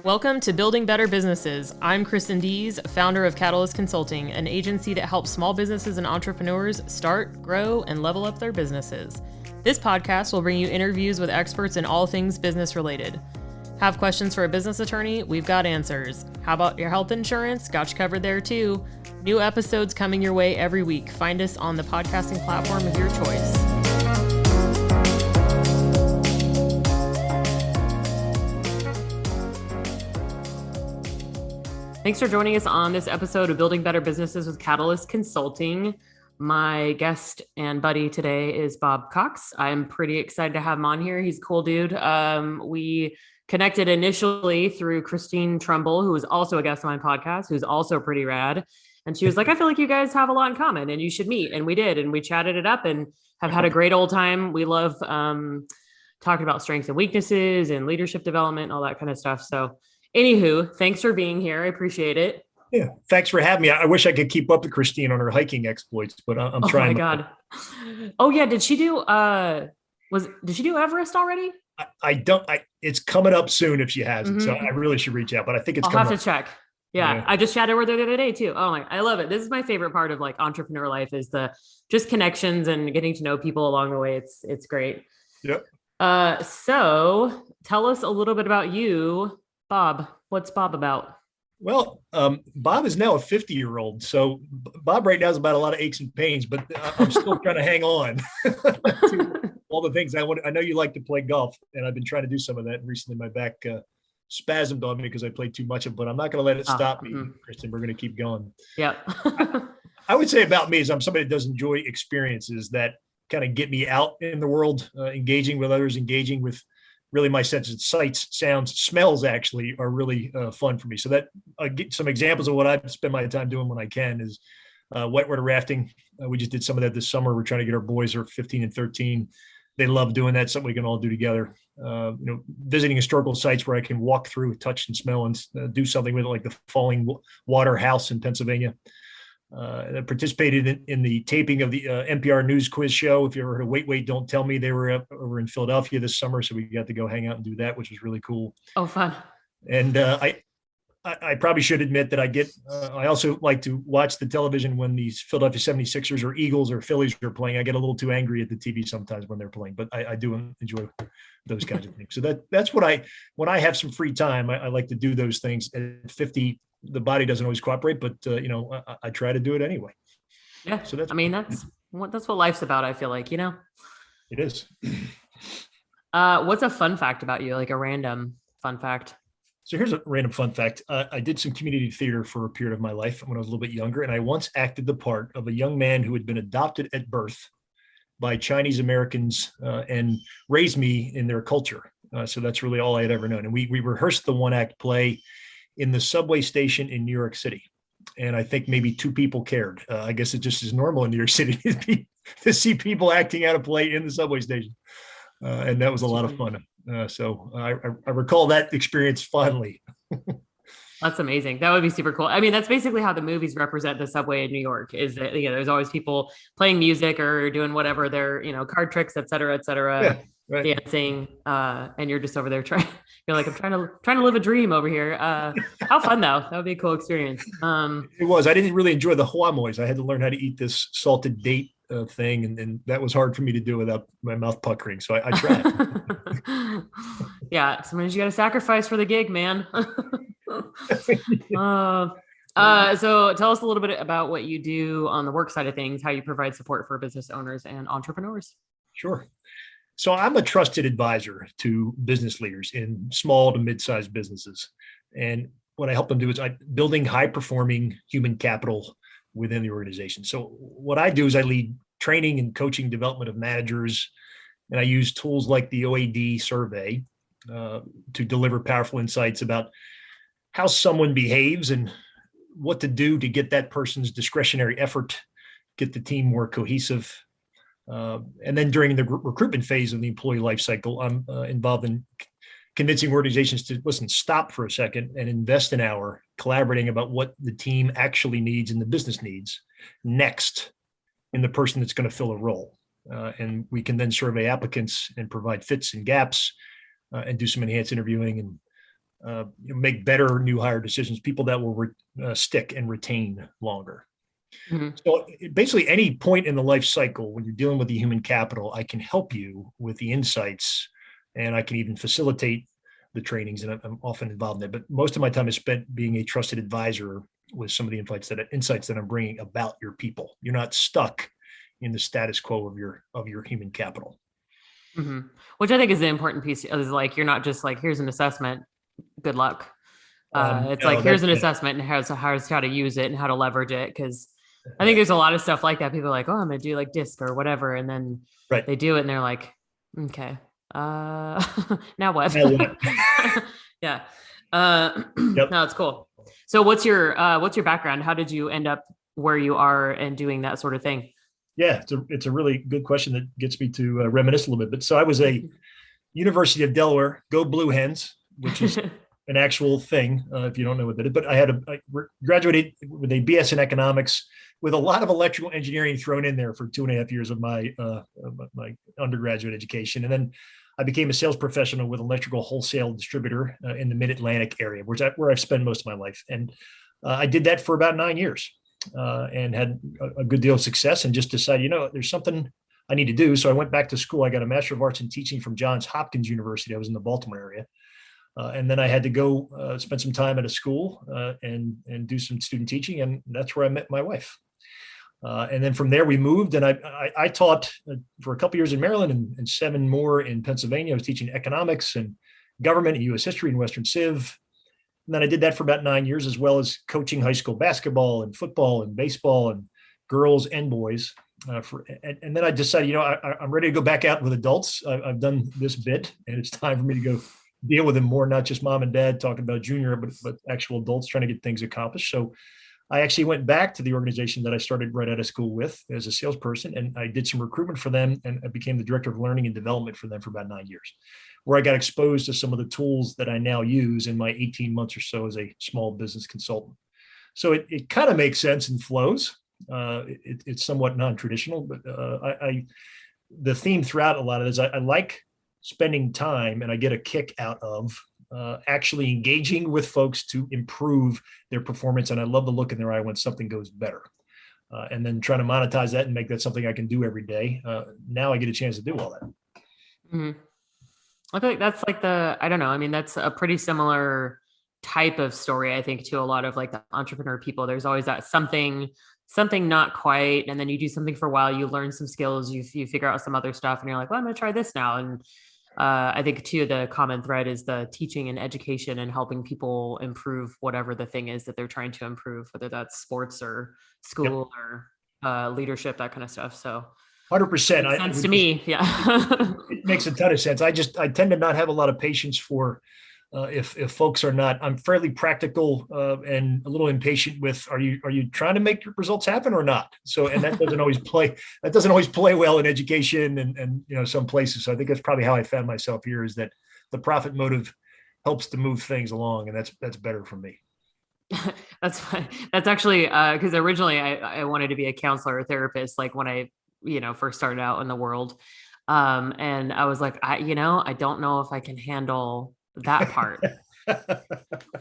Welcome to Building Better Businesses. I'm Kristin Dees, founder of Catalyst Consulting, an agency that helps small businesses and entrepreneurs start, grow, and level up their businesses. This podcast will bring you interviews with experts in all things business related. Have questions for a business attorney? We've got answers. How about your health insurance? Got you covered there too. New episodes coming your way every week. Find us on the podcasting platform of your choice. Thanks for joining us on this episode of Building Better Businesses with Catalyst Consulting. My guest and buddy today is Bob Cox. I'm pretty excited to have him on here. He's a cool dude. We connected initially through Kristin Trumbull, who was also a guest on my podcast, who's also pretty rad. And she was like, I feel like you guys have a lot in common and you should meet. And we did. And we chatted it up and have had a great old time. We love talking about strengths and weaknesses and leadership development, all that kind of stuff. So anywho, thanks for being here. I apprite it. Yeah, thanks for having me. I wish I could keep up with Kristin on her hiking exploits, but I'm trying. Oh my God. Oh yeah. Did she do Everest already? I don't, it's coming up soon if she hasn't. Mm-hmm. So I really should reach out, but I think it's I'll coming have to check. Yeah. I just chatted with her the other day too. Oh my, I love it. This is my favorite part of like entrepreneur life is the just connections and getting to know people along the way. It's great. Yep. So tell us a little bit about you, Bob. What's Bob about? Well, Bob is now a 50-year-old. So Bob right now is about a lot of aches and pains, but I'm still trying to hang on to all the things I want. I know you like to play golf, and I've been trying to do some of that. And recently my back spasmed on me because I played too much of it, but I'm not going to let it stop me, Kristin. We're going to keep going. Yeah. I would say about me is I'm somebody that does enjoy experiences that kind of get me out in the world, engaging with others, engaging with really my senses of sights, sounds, smells actually are really fun for me. So that get some examples of what I spend my time doing when I can is whitewater rafting. We just did some of that this summer. We're trying to get our boys who are 15 and 13. They love doing that. Something we can all do together. Visiting historical sites where I can walk through, touch and smell and do something with it, like the Falling Water House in Pennsylvania. I participated in the taping of the NPR News Quiz Show. If you ever heard of Wait, Wait, Don't Tell Me, they were over in Philadelphia this summer. So we got to go hang out and do that, which was really cool. Oh, fun. And I probably should admit that I also like to watch the television when these Philadelphia 76ers or Eagles or Phillies are playing. I get a little too angry at the TV sometimes when they're playing, but I do enjoy those kinds of things. So that's what when I have some free time, I like to do those things. At 50, the body doesn't always cooperate, but I try to do it anyway. Yeah. So that's what life's about. I feel like, it is. What's a fun fact about you? Like a random fun fact? So here's a random fun fact. I did some community theater for a period of my life when I was a little bit younger. And I once acted the part of a young man who had been adopted at birth by Chinese Americans and raised me in their culture. So that's really all I had ever known. And we rehearsed the one act play in the subway station in New York City. And I think maybe 2 people cared. I guess it just is normal in New York City to see people acting out a play in the subway station. And that was a lot of fun. So I recall that experience fondly. That's amazing. That would be super cool. I mean, that's basically how the movies represent the subway in New York is that, there's always people playing music or doing whatever their, card tricks, et cetera, yeah, right. dancing. And you're just over there you're like, I'm trying to live a dream over here. How fun though. That would be a cool experience. It was. I didn't really enjoy the huamoys. I had to learn how to eat this salted date thing. And that was hard for me to do without my mouth puckering. So I tried. Yeah. Sometimes you got to sacrifice for the gig, man. So tell us a little bit about what you do on the work side of things, how you provide support for business owners and entrepreneurs. Sure. So I'm a trusted advisor to business leaders in small to mid-sized businesses. And what I help them do is building high-performing human capital within the organization. So what I do is I lead training and coaching development of managers, and I use tools like the OAD survey to deliver powerful insights about how someone behaves and what to do to get that person's discretionary effort, get the team more cohesive. And then during the recruitment phase of the employee life cycle, I'm involved in convincing organizations to stop for a second and invest an hour collaborating about what the team actually needs and the business needs next in the person that's going to fill a role. And we can then survey applicants and provide fits and gaps and do some enhanced interviewing. And make better new hire decisions, people that will stick and retain longer. Mhm. So basically, any point in the life cycle when you're dealing with the human capital, I can help you with the insights, and I can even facilitate the trainings, and I'm often involved in that. But most of my time is spent being a trusted advisor with some of the insights that I'm bringing about your people. You're not stuck in the status quo of your human capital. Mhm. Which I think is the important piece is like, you're not just like, here's an assessment, good luck. It's like, No, here's an assessment and how to use it and how to leverage it. Cause I think right, there's a lot of stuff like that. People are like, oh, I'm going to do like disc or whatever. And then right. they do it and they're like, okay, now what? Now what? Yeah. Yep. No, it's cool. So what's your background? How did you end up where you are and doing that sort of thing? Yeah, it's a really good question that gets me to reminisce a little bit. But so I was a University of Delaware, go Blue Hens, which is an actual thing, if you don't know what that is. But I graduated with a BS in economics with a lot of electrical engineering thrown in there for 2.5 years of my undergraduate education. And then I became a sales professional with electrical wholesale distributor in the Mid-Atlantic area, where I've spent most of my life. And I did that for about 9 years and had a good deal of success, and just decided, there's something I need to do. So I went back to school. I got a Master of Arts in Teaching from Johns Hopkins University. I was in the Baltimore area. And then I had to go spend some time at a school and do some student teaching. And that's where I met my wife. And then from there we moved, and I taught for a couple of years in Maryland and 7 more in Pennsylvania. I was teaching economics and government and U.S. history and Western Civ. And then I did that for about 9 years, as well as coaching high school basketball and football and baseball and girls and boys. And then I decided, I'm ready to go back out with adults. I've done this bit, and it's time for me to go deal with them more, not just mom and dad talking about junior, but actual adults trying to get things accomplished. So I actually went back to the organization that I started right out of school with as a salesperson, and I did some recruitment for them, and I became the director of learning and development for them for about 9 years, where I got exposed to some of the tools that I now use in my 18 months or so as a small business consultant. So it kind of makes sense and flows. It's somewhat non-traditional, but the theme throughout a lot of this, I like spending time, and I get a kick out of actually engaging with folks to improve their performance. And I love the look in their eye when something goes better. And then trying to monetize that and make that something I can do every day. Now I get a chance to do all that. Mm-hmm. I feel like that's like I don't know. I mean, that's a pretty similar type of story, I think, to a lot of like the entrepreneur people. There's always that something not quite. And then you do something for a while, you learn some skills, you figure out some other stuff, and you're like, well, I'm going to try this now. And I think too, the common thread is the teaching and education and helping people improve whatever the thing is that they're trying to improve, whether that's sports or school or leadership, that kind of stuff. So 100%. Makes sense to me. Yeah. It makes a ton of sense. I tend to not have a lot of patience for if folks are not. I'm fairly practical and a little impatient with. Are you trying to make your results happen or not? So, and that doesn't always play. That doesn't always play well in education and some places. So I think that's probably how I found myself here, is that the profit motive helps to move things along, and that's better for me. That's fine. That's actually because originally I wanted to be a counselor or therapist, like when I first started out in the world, and I was like, I don't know if I can handle that part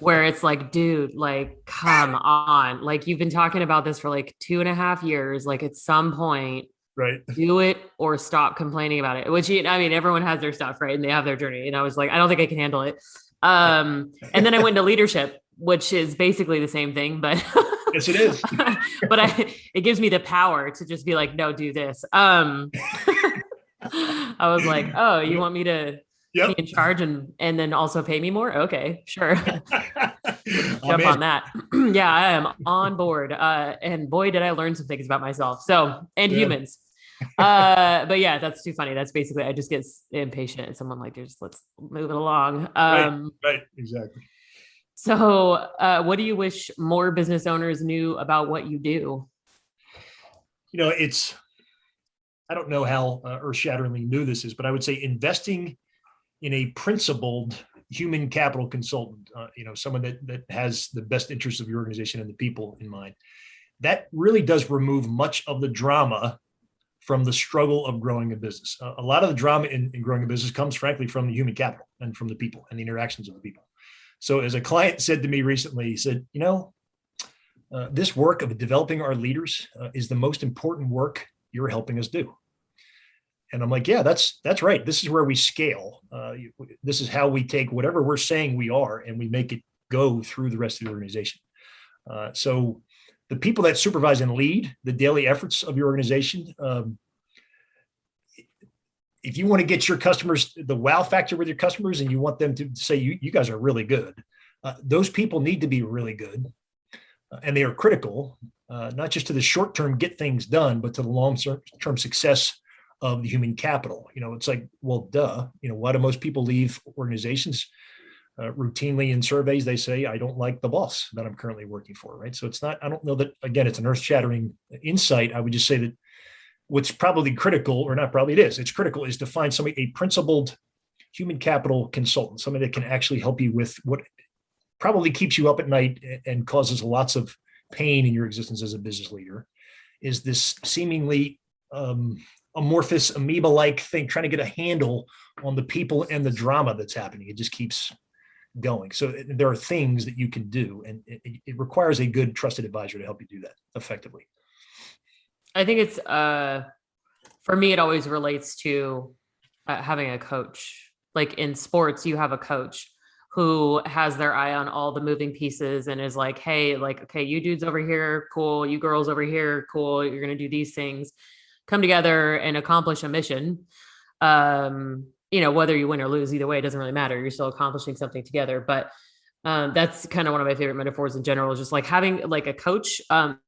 where it's like, dude, like, come on, like, you've been talking about this for like 2.5 years, like at some point, right, do it or stop complaining about it. Which, I mean, everyone has their stuff, right? And they have their journey, and I was like, I don't think I can handle it. And then I went into leadership, which is basically the same thing, but yes, it is. But it gives me the power to just be like, no, do this. I was like, oh, you want me to be in charge and then also pay me more? Okay, sure. Jump on that. Yeah, I am on board. And boy, did I learn some things about myself. So, and humans. But yeah, that's too funny. That's basically, I just get impatient and someone like, just let's move it along. Right, exactly. So what do you wish more business owners knew about what you do? I don't know how earth-shatteringly new this is, but I would say investing in a principled human capital consultant, someone that has the best interests of your organization and the people in mind. That really does remove much of the drama from the struggle of growing a business. A lot of the drama in growing a business comes, frankly, from the human capital and from the people and the interactions of the people. So as a client said to me recently, he said, this work of developing our leaders is the most important work you're helping us do. And I'm like, yeah, that's right. This is where we scale. This is how we take whatever we're saying we are and we make it go through the rest of the organization. So the people that supervise and lead the daily efforts of your organization, if you want to get your customers the wow factor with your customers and you want them to say, you guys are really good, those people need to be really good. And they are critical, not just to the short term get things done, but to the long term success of the human capital. It's like, well, duh. Why do most people leave organizations? Routinely in surveys, they say, I don't like the boss that I'm currently working for, right? So it's not, I don't know that, again, it's an earth shattering insight. I would just say that what's probably critical, or not probably, it's critical, is to find somebody, a principled human capital consultant, somebody that can actually help you with what probably keeps you up at night and causes lots of pain in your existence as a business leader, is this seemingly amorphous amoeba-like thing, trying to get a handle on the people and the drama that's happening. It just keeps going. So there are things that you can do, and it requires a good trusted advisor to help you do that effectively. I think it's, for me, it always relates to having a coach. Like in sports, you have a coach who has their eye on all the moving pieces and is like, hey, like, okay, you dudes over here, cool. You girls over here, cool. You're going to do these things, come together and accomplish a mission. Whether you win or lose, either way, it doesn't really matter. You're still accomplishing something together. But that's kind of one of my favorite metaphors in general, is just like having like a coach.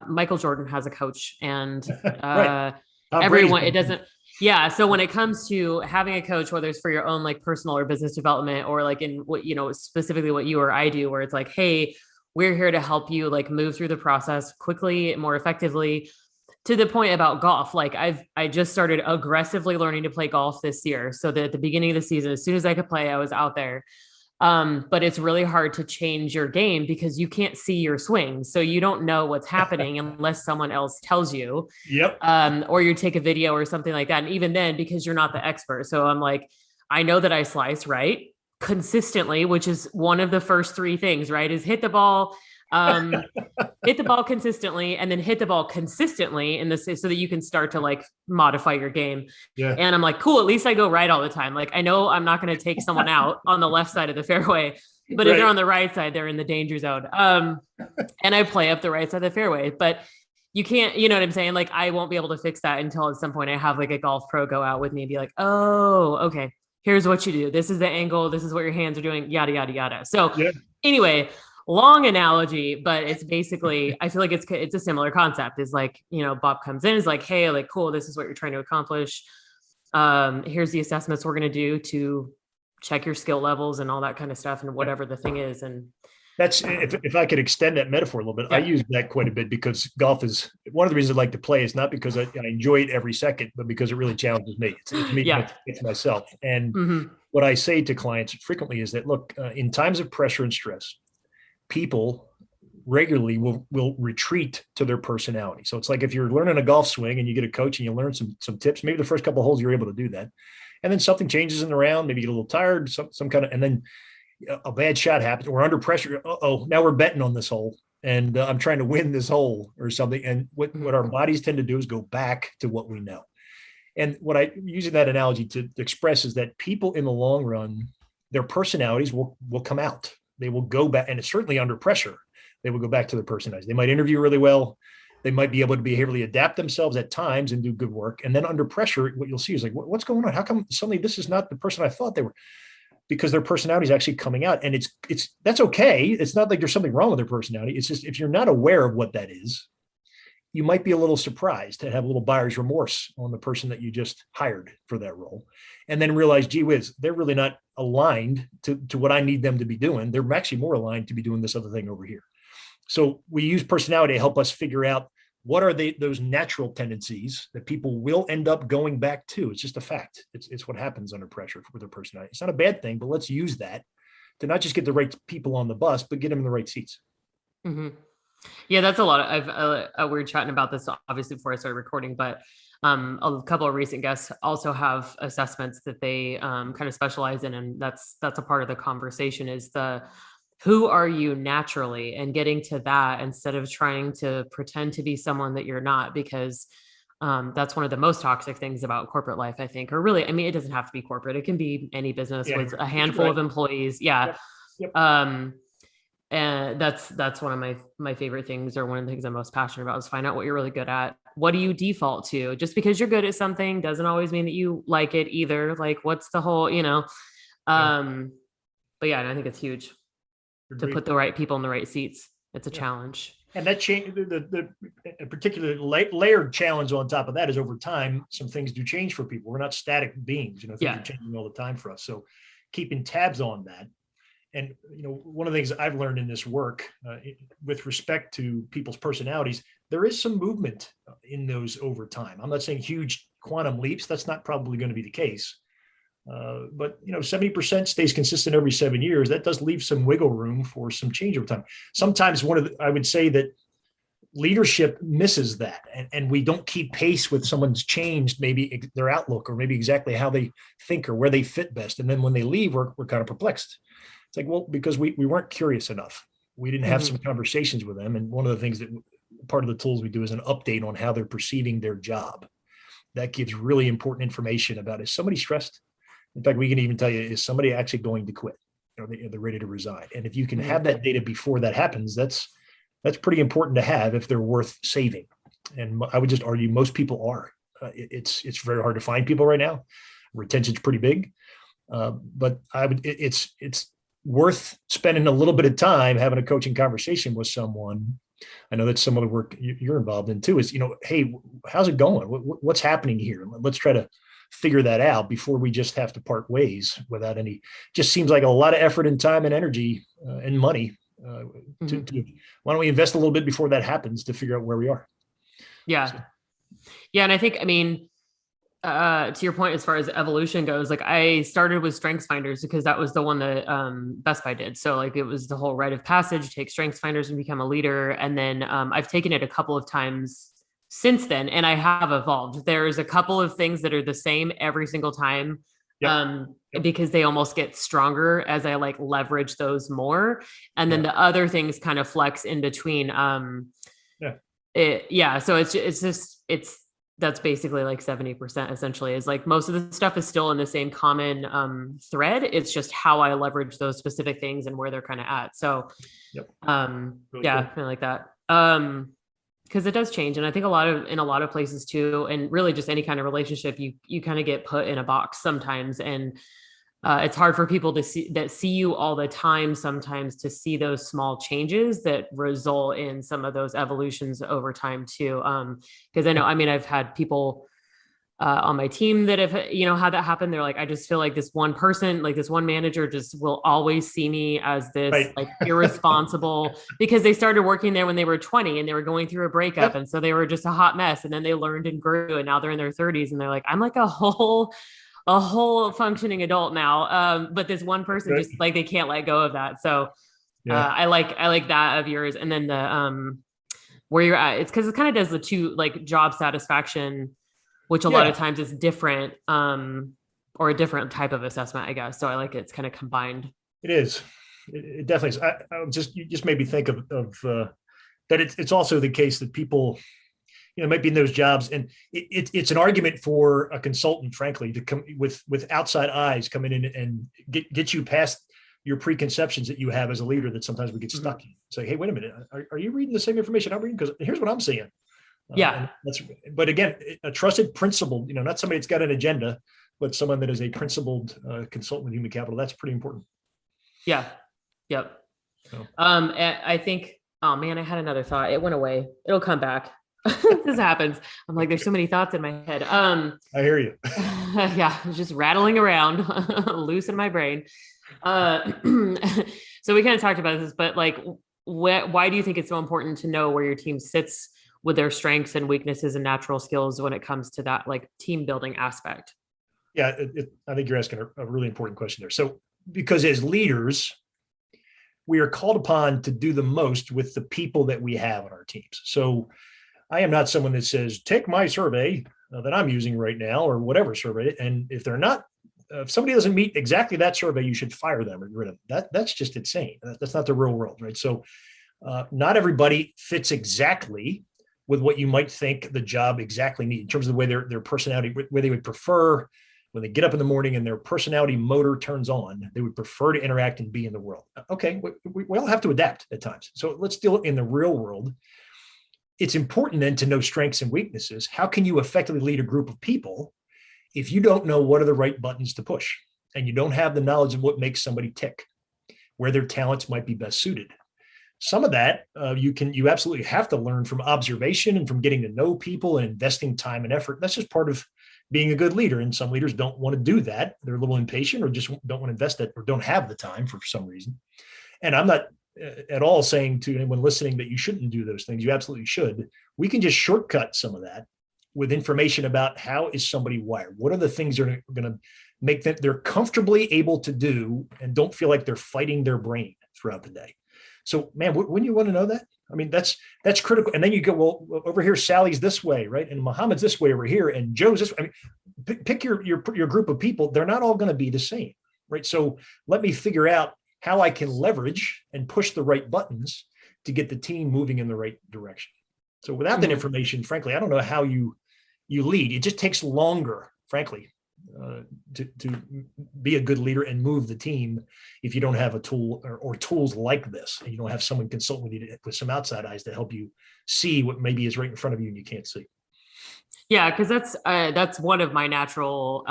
Michael Jordan has a coach, and right. Everyone, it doesn't. Yeah. So when it comes to having a coach, whether it's for your own like personal or business development, or like in what, specifically what you or I do, where it's like, hey, we're here to help you like move through the process quickly, more effectively. To the point about golf, like I just started aggressively learning to play golf this year. So that at the beginning of the season, as soon as I could play, I was out there. But it's really hard to change your game because you can't see your swing. So you don't know what's happening unless someone else tells you. Yep. Or you take a video or something like that. And even then, because you're not the expert. So I'm like, I know that I slice right consistently, which is one of the first three things, right? Is hit the ball consistently, and then hit the ball consistently in this, so that you can start to like modify your game. Yeah. And I'm like, cool, at least I go right all the time. Like I know I'm not going to take someone out on the left side of the fairway, but if they're on the right side, they're in the danger zone. And I play up the right side of the fairway, but you can't, you know what I'm saying? Like I won't be able to fix that until at some point I have like a golf pro go out with me and be like, oh, okay, here's what you do. This is the angle. This is what your hands are doing, yada, yada, yada. So anyway, long analogy, but it's basically, I feel like it's a similar concept. Is like, Bob comes in, is like, hey, like, cool, this is what you're trying to accomplish. Here's the assessments we're going to do to check your skill levels and all that kind of stuff, and whatever the thing is. And that's, if I could extend that metaphor a little bit, I use that quite a bit, because golf is one of the reasons I like to play. Is not because I enjoy it every second, but because it really challenges me. It's me, it's myself. And what I say to clients frequently is that, look, in times of pressure and stress, people regularly will retreat to their personality. So it's like if you're learning a golf swing and you get a coach and you learn some tips, maybe the first couple of holes you're able to do that, and then something changes in the round, maybe you get a little tired, some kind of, and then a bad shot happens. We're under pressure. Now we're betting on this hole, and I'm trying to win this hole or something. And what our bodies tend to do is go back to what we know. And what I using that analogy to express is that people in the long run, their personalities will come out. They will go back, and it's certainly under pressure, they will go back to their personalities. They might interview really well. They might be able to behaviorally adapt themselves at times and do good work. And then under pressure, what you'll see is like, what's going on? How come suddenly this is not the person I thought they were? Because their personality is actually coming out, and that's okay. It's not like there's something wrong with their personality. It's just, if you're not aware of what that is, you might be a little surprised to have a little buyer's remorse on the person that you just hired for that role, and then realize, gee whiz, they're really not aligned to what I need them to be doing. They're actually more aligned to be doing this other thing over here. So we use personality to help us figure out what are those natural tendencies that people will end up going back to. It's just a fact. It's what happens under pressure with their personality. It's not a bad thing, but let's use that to not just get the right people on the bus, but get them in the right seats. Mm-hmm. Yeah, that's a lot. We were chatting about this obviously before I started recording, but a couple of recent guests also have assessments that they kind of specialize in, and that's a part of the conversation, is the who are you naturally, and getting to that instead of trying to pretend to be someone that you're not, because that's one of the most toxic things about corporate life, I think. Or really, I mean, it doesn't have to be corporate. It can be any business Yeah, with a but you're handful right. of employees. Yeah. Yep. Yep. And that's one of my favorite things, or one of the things I'm most passionate about, is find out what you're really good at. What do you default to? Just because you're good at something doesn't always mean that you like it either. Like, what's the whole, Yeah. um, but yeah, and I think it's huge to Agreed. put the right people in the right seats. It's a Yeah. challenge. And that change, the a particular layered challenge on top of that is, over time, some things do change for people. We're not static beings, things are Yeah. changing all the time for us. So keeping tabs on that. And, one of the things I've learned in this work, with respect to people's personalities, there is some movement in those over time. I'm not saying huge quantum leaps. That's not probably going to be the case. But 70% stays consistent every 7 years. That does leave some wiggle room for some change over time. Sometimes I would say that leadership misses that, and we don't keep pace with someone's changed, maybe their outlook, or maybe exactly how they think or where they fit best. And then when they leave, we're kind of perplexed. It's like, well, because we weren't curious enough. We didn't have some conversations with them. And one of the things that part of the tools we do is an update on how they're perceiving their job. That gives really important information about, is somebody stressed? In fact, we can even tell you, is somebody actually going to quit? They're ready to resign. And if you can have that data before that happens, that's pretty important to have if they're worth saving. And I would just argue most people are. It's very hard to find people right now. Retention's pretty big, but it's worth spending a little bit of time having a coaching conversation with someone. I know that's some of the work you're involved in too, is, hey, how's it going? What's happening here? Let's try to figure that out before we just have to part ways without any. Just seems like a lot of effort and time and energy and money. Why don't we invest a little bit before that happens to figure out where we are? Yeah. So. Yeah. And I think, to your point, as far as evolution goes, like, I started with Strengths Finders because that was the one that Best Buy did. So like, it was the whole rite of passage, take Strengths Finders and become a leader. And then I've taken it a couple of times since then, and I have evolved. There's a couple of things that are the same every single time. Because they almost get stronger as I like leverage those more. And then the other things kind of flex in between. So that's basically like 70% essentially, is like, most of the stuff is still in the same common thread. It's just how I leverage those specific things and where they're kind of at. So really cool. I like that. Because it does change. And I think in a lot of places too, and really just any kind of relationship, you kind of get put in a box sometimes. And it's hard for people to see you all the time sometimes, to see those small changes that result in some of those evolutions over time too. Because I've had people on my team that have, had that happen. They're like, I just feel like this one person, like this one manager, just will always see me as this like irresponsible, because they started working there when they were 20 and they were going through a breakup. And so they were just a hot mess. And then they learned and grew, and now they're in their 30s and they're like, I'm like a whole functioning adult now. But this one person just like, they can't let go of that. So I like that of yours. And then the where you're at, it's because it kind of does the two, like job satisfaction, which a lot of times is different, or a different type of assessment, I guess. So I like it. It's kind of combined. It is. It definitely is. You just made me think of that. It's also the case that people, might be in those jobs, and it's an argument for a consultant, frankly, to come with outside eyes, come in and get you past your preconceptions that you have as a leader, that sometimes we get stuck in. Say, hey, wait a minute, are you reading the same information I'm reading? Because here's what I'm seeing. But again, a trusted principled, not somebody that's got an agenda, but someone that is a principled consultant with human capital. That's pretty important. Yeah. Yep. So. I think, oh man, I had another thought. It went away. It'll come back. This happens. I'm like, there's so many thoughts in my head. I hear you. Just rattling around, loose in my brain. So we kind of talked about this, but like, why do you think it's so important to know where your team sits with their strengths and weaknesses and natural skills when it comes to that like team building aspect? Yeah, I think you're asking a really important question there. So, because as leaders, we are called upon to do the most with the people that we have on our teams. So I am not someone that says, take my survey that I'm using right now, or whatever survey, and if they're not if somebody doesn't meet exactly that survey, you should fire them or get rid of them. That's just insane. That's not the real world, right? So not everybody fits exactly with what you might think the job exactly needs in terms of the way their personality, where they would prefer when they get up in the morning and their personality motor turns on, they would prefer to interact and be in the world. Okay, we all have to adapt at times. So let's deal in the real world. It's important then to know strengths and weaknesses. How can you effectively lead a group of people if you don't know what are the right buttons to push and you don't have the knowledge of what makes somebody tick, where their talents might be best suited? Some of that you absolutely have to learn from observation and from getting to know people and investing time and effort. That's just part of being a good leader. And some leaders don't want to do that. They're a little impatient or just don't want to invest it or don't have the time for some reason. And I'm not at all saying to anyone listening that you shouldn't do those things. You absolutely should. We can just shortcut some of that with information about how is somebody wired? What are the things that are going to make them they're comfortably able to do and don't feel like they're fighting their brain throughout the day? So, man, wouldn't you want to know that? I mean, that's critical. And then you go, well, over here, Sally's this way, right? And Muhammad's this way over here, and Joe's this way. I mean, pick your group of people. They're not all going to be the same, right? So let me figure out how I can leverage and push the right buttons to get the team moving in the right direction. So without that information, frankly, I don't know how you lead. It just takes longer, frankly, to be a good leader and move the team if you don't have a tool or tools like this, and you don't have someone consult with you with some outside eyes to help you see what maybe is right in front of you and you can't see. Yeah, because that's one of my natural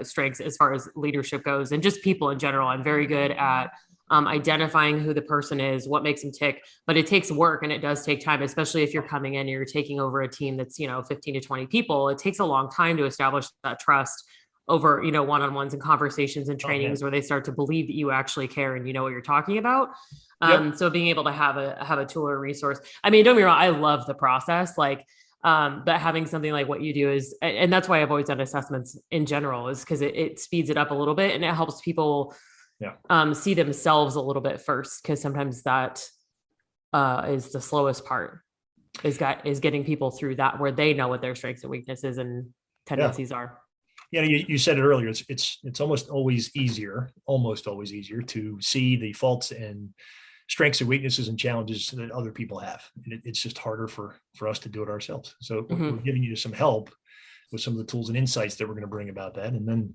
strengths as far as leadership goes, and just people in general. I'm very good at identifying who the person is, what makes them tick, but it takes work and it does take time, especially if you're coming in and you're taking over a team that's 15 to 20 people. It takes a long time to establish that trust over, one-on-ones and conversations and trainings where they start to believe that you actually care and you know what you're talking about. So being able to have a tool or resource. I mean, don't get me wrong, I love the process, but having something like what you do is, and that's why I've always done assessments in general, is because it speeds it up a little bit and it helps people see themselves a little bit first. Cause sometimes that is the slowest part is getting people through that, where they know what their strengths and weaknesses and tendencies are. Yeah, you said it earlier. It's almost always easier to see the faults and strengths and weaknesses and challenges that other people have. And it's just harder for us to do it ourselves. So we're giving you some help with some of the tools and insights that we're going to bring about that. And then,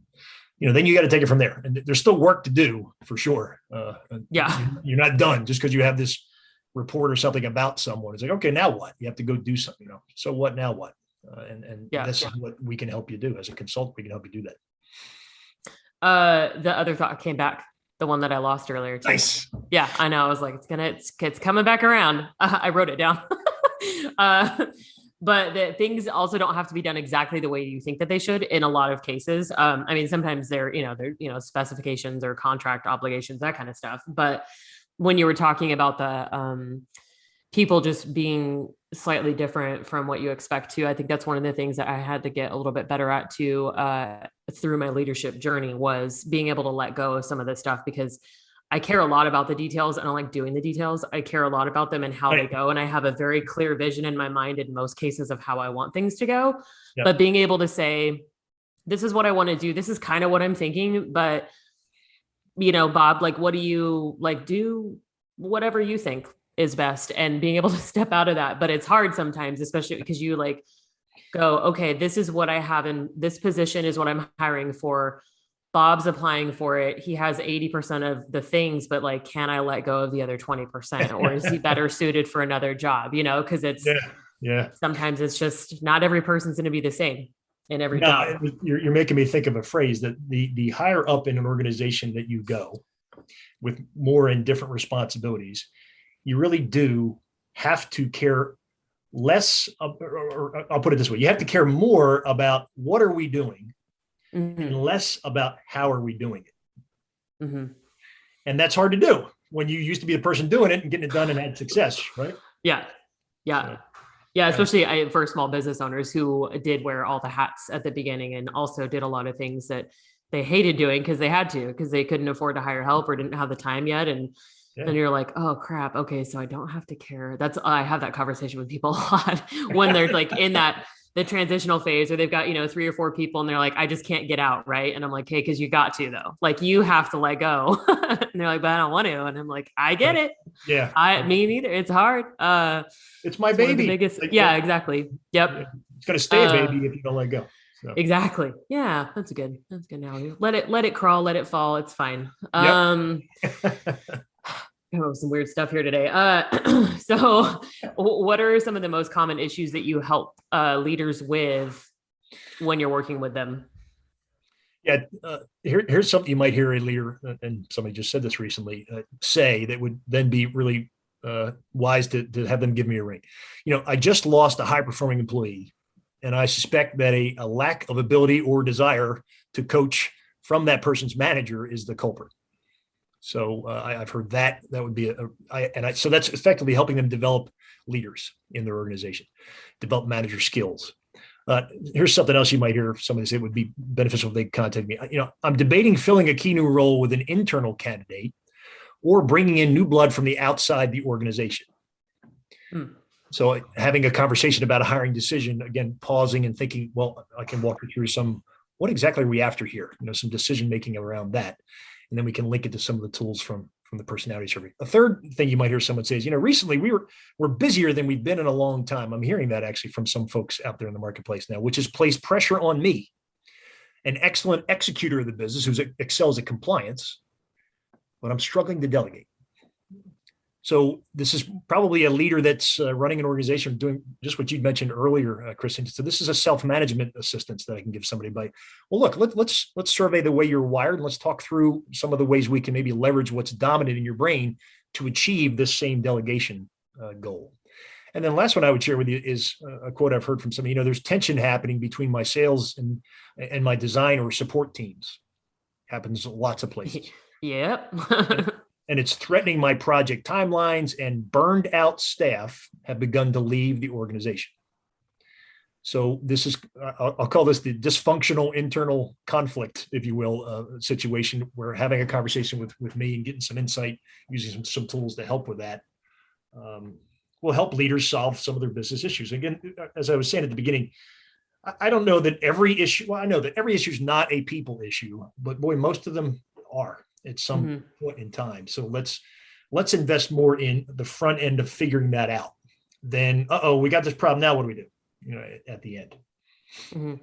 then you got to take it from there. And there's still work to do for sure. You're not done just because you have this report or something about someone. It's like, okay, now what? You have to go do something. So what? Now what? This is what we can help you do as a consultant. We can help you do that. The other thought came back, the one that I lost earlier too. Nice. Yeah, I know. I was like, it's coming back around. I wrote it down. But the things also don't have to be done exactly the way you think that they should in a lot of cases. I mean, sometimes they're specifications or contract obligations, that kind of stuff. But when you were talking about the people just being slightly different from what you expect to, I think that's one of the things that I had to get a little bit better at too, through my leadership journey, was being able to let go of some of this stuff, because I care a lot about the details. I don't like doing the details. I care a lot about them and how they go. And I have a very clear vision in my mind in most cases of how I want things to go. Yep. But being able to say, this is what I want to do. This is kind of what I'm thinking, but Bob, what do you do? Whatever you think is best, and being able to step out of that. But it's hard sometimes, especially because you go, okay, this is what I have in this position is what I'm hiring for. Bob's applying for it. He has 80% of the things, but can I let go of the other 20%, or is he better suited for another job? Cause it's, sometimes it's just not every person's going to be the same in every job. You're making me think of a phrase that the higher up in an organization that you go with more and different responsibilities, you really do have to care less, or I'll put it this way. You have to care more about what are we doing and less about how are we doing it. And that's hard to do when you used to be the person doing it and getting it done and had success, right? Yeah. Especially for small business owners who did wear all the hats at the beginning and also did a lot of things that they hated doing because they had to, because they couldn't afford to hire help or didn't have the time yet. And then you're like, oh crap. Okay. So I don't have to care. I have that conversation with people a lot when they're in that the transitional phase, or they've got, 3 or 4 people and they're like, I just can't get out. Right. And I'm like, hey, cause you got to, though, like you have to let go. And they're like, but I don't want to. And I'm like, I get it. Yeah. Me neither. It's hard. It's my it's one of the baby. biggest. Like, Yeah, exactly. Yep. It's going to stay a baby if you don't let go. So. Exactly. Yeah. That's good now. Let it crawl, let it fall. It's fine. Some weird stuff here today. So what are some of the most common issues that you help leaders with when you're working with them? Yeah. Here's something you might hear a leader, and somebody just said this recently, say that would then be really wise to have them give me a ring. I just lost a high-performing employee, and I suspect that a lack of ability or desire to coach from that person's manager is the culprit. So I've heard that would be so that's effectively helping them develop leaders in their organization, develop manager skills. Here's something else you might hear somebody say would be beneficial if they contact me. I'm debating filling a key new role with an internal candidate or bringing in new blood from the outside the organization. So having a conversation about a hiring decision, again, pausing and thinking, well, I can walk you through what exactly are we after here? Some decision-making around that. And then we can link it to some of the tools from the personality survey. A third thing you might hear someone say is, recently we're busier than we've been in a long time. I'm hearing that actually from some folks out there in the marketplace now, which has placed pressure on me, an excellent executor of the business who excels at compliance, but I'm struggling to delegate. So this is probably a leader that's running an organization doing just what you'd mentioned earlier, Kristin. So this is a self-management assistance that I can give somebody by, well, look, let's survey the way you're wired. And let's talk through some of the ways we can maybe leverage what's dominant in your brain to achieve this same delegation goal. And then last one I would share with you is a quote I've heard from somebody, there's tension happening between my sales and my design or support teams. Happens lots of places. Yep. And it's threatening my project timelines, and burned out staff have begun to leave the organization. So this is, I'll call this the dysfunctional internal conflict, if you will, situation where having a conversation with me and getting some insight, using some tools to help with that, will help leaders solve some of their business issues. Again, as I was saying at the beginning, I don't know that every issue, well, I know that every issue is not a people issue, but boy, most of them are at some point in time. So let's invest more in the front end of figuring that out. Then, we got this problem. Now what do we do? At the end.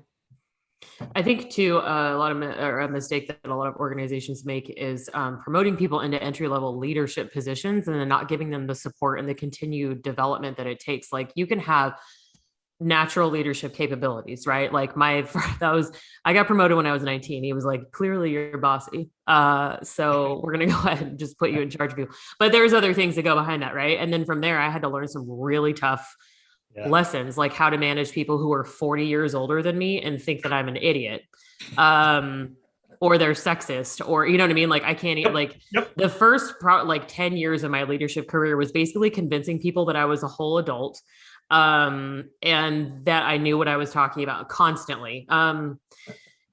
I think too, a mistake that a lot of organizations make is promoting people into entry-level leadership positions and then not giving them the support and the continued development that it takes. Like you can have natural leadership capabilities, right? Like I got promoted when I was 19. He was like, clearly you're bossy. So we're going to go ahead and just put you in charge of you. But there's other things that go behind that. Right. And then from there, I had to learn some really tough lessons, like how to manage people who are 40 years older than me and think that I'm an idiot. Or they're sexist, or, you know what I mean? Like I can't the first 10 years of my leadership career was basically convincing people that I was a whole adult. And that I knew what I was talking about constantly.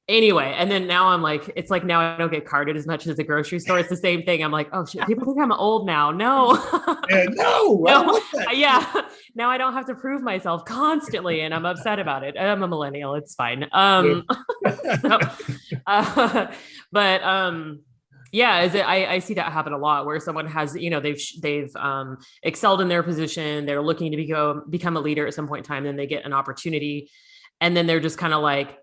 Anyway, and then now I'm like, it's like now I don't get carded as much as the grocery store. It's the same thing. I'm like, oh shit, people think I'm old now. No. No. Yeah. Now I don't have to prove myself constantly, and I'm upset about it. I'm a millennial. It's fine. I see that happen a lot where someone has, they've excelled in their position. They're looking to become a leader at some point in time. Then they get an opportunity, and then they're just kind of like,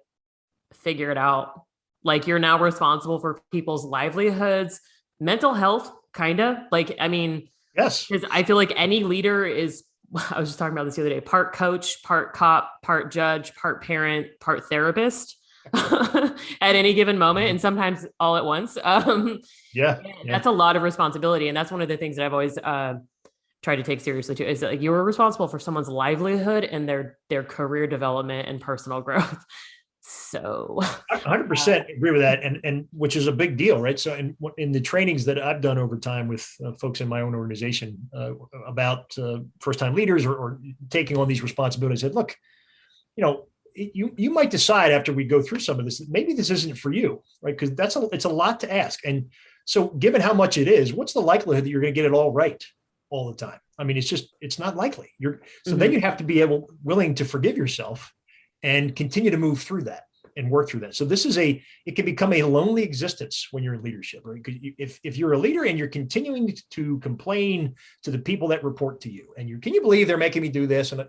figure it out. Like you're now responsible for people's livelihoods, mental health, kind of like, I mean, yes, because I feel like any leader is, I was just talking about this the other day, part coach, part cop, part judge, part parent, part therapist. At any given moment, and sometimes all at once. That's a lot of responsibility, and that's one of the things that I've always tried to take seriously too, is that like you are responsible for someone's livelihood and their career development and personal growth. So I 100% agree with that, and which is a big deal, right? So in the trainings that I've done over time with folks in my own organization about first-time leaders or taking on these responsibilities, I said, look, you might decide after we go through some of this, that maybe this isn't for you, right? Because it's a lot to ask. And so given how much it is, what's the likelihood that you're going to get it all right all the time? I mean, it's not likely. Then you have to be willing to forgive yourself and continue to move through that and work through that. So it can become a lonely existence when you're in leadership, right? If you're a leader and you're continuing to complain to the people that report to you, and can you believe they're making me do this? And